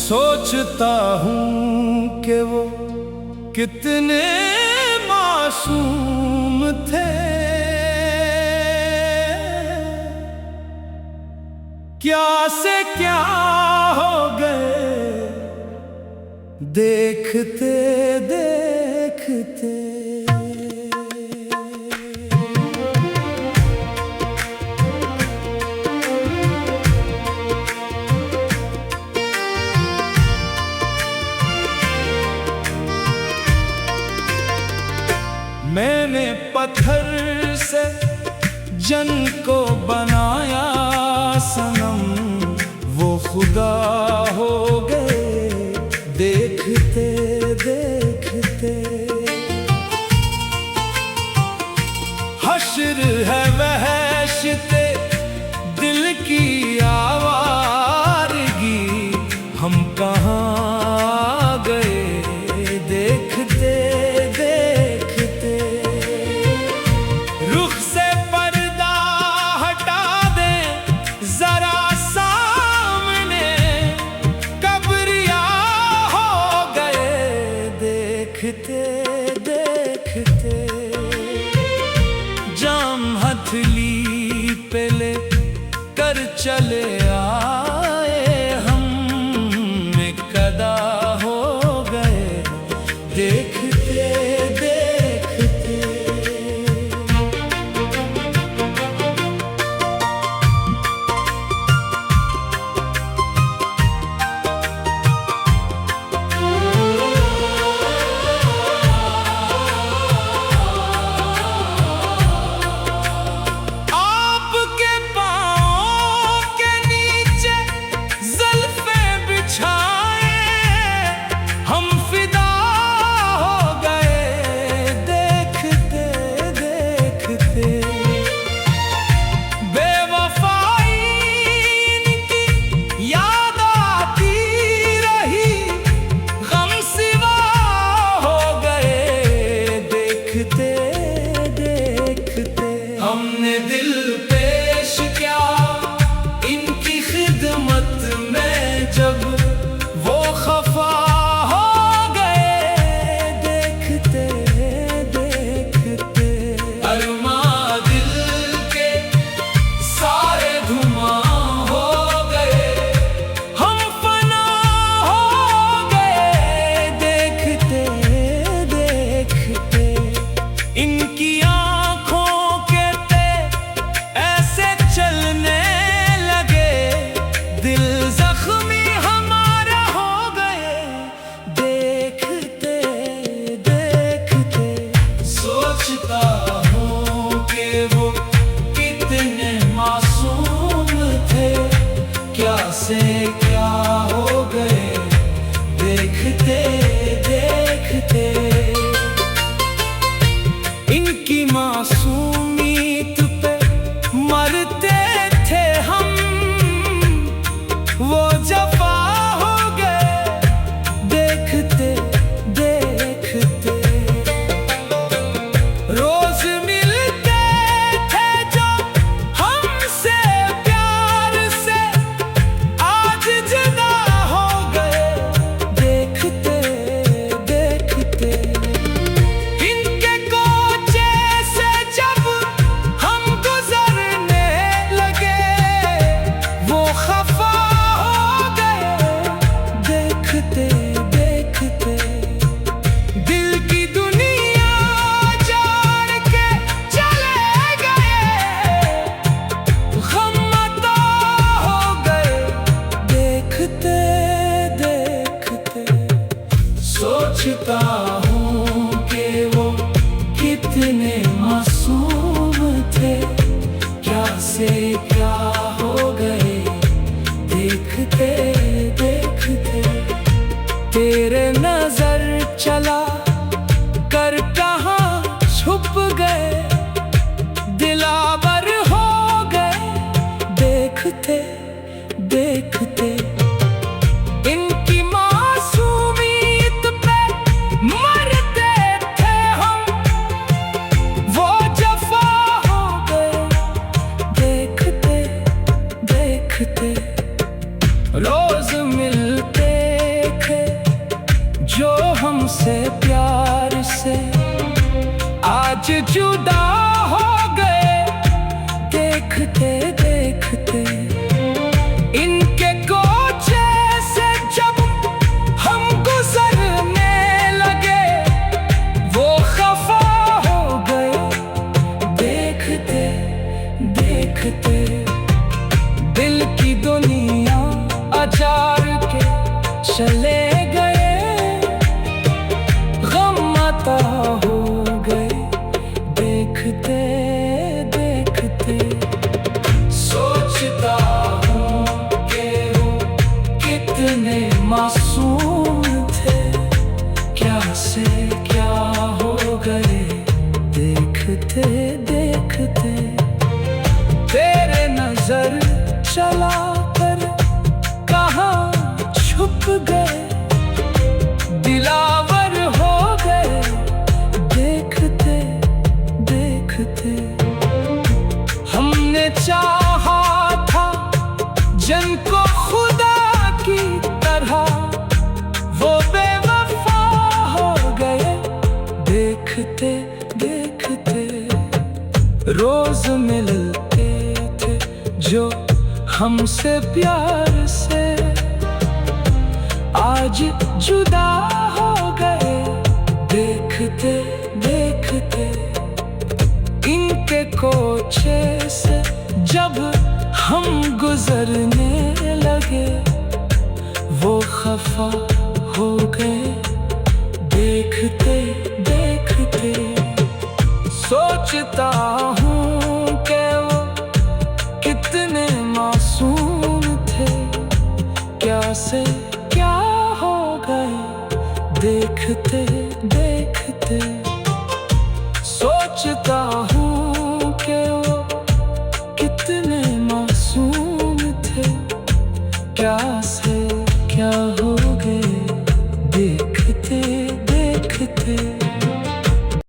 सोचता हूँ कि वो कितने मासूम थे, क्या से क्या हो गए देखते देखते। मैंने पत्थर से जन को बनाया सनम, वो खुदा हो गए देखते देखते। हश्र है वहशते दिल की आवारगी, हम कहाँ गए देखते देखते। रुख से पर्दा हटा दे जरा सामने, कब्रिया हो गए देखते देखते। जाम हथली पे ले कर चले आए हम, एक कदा हो गए देखते देखते। आपके पाँव के नीचे ज़ुल्फ़े बिछाए हम फिदा हो गए देखते देखते। बेवफाई की याद आती रही, गम सिवा हो गए देखते देखते। हमने दिल पेश किया इनकी खिदमत में, जब वो खफा हो गए देखते देखते। अरमां दिल के सारे धुआं हो गए, हम फना हो गए देखते देखते। इनकी आँखों के ते ऐसे चलने लगे, दिल जख्मी हमारा हो गए देखते देखते। सोचता हूँ कि वो कितने मासूम थे, क्या से क्या हो गए देखते देखते। इनकी मासूमियत पे मरते थे हम, वो जफा हो गए देखते देखते। रोज मिलते थे जो हमसे प्यार से, आज जुदा हो गए देखते देखते। इनके कोचे आज जुदा हो गए देखते देखते। इनके कोचे से जब हम गुजरने लगे वो खफा हो गए देखते देखते। दिल की दुनिया अजार के चले गए, गम अता हो गए देखते देखते। सोचता हूँ कि वो कितने मासूम थे, क्या से क्या हो गए देखते देखते। तेरे नजर चला कर कहाँ छुप गए, दिलावर हो गए देखते देखते। हमने चाहा था जिनको खुदा की तरह, वो बेवफा हो गए देखते देखते। रोज मिलते थे जो हमसे प्यार से, आज जुदा हो गए देखते देखते। इनके कोचे से जब हम गुजरने लगे वो खफा हो गए देखते देखते। सोचता हूँ कि वो कितने मासूम थे, क्या से क्या हो गए देखते देखते। सोचता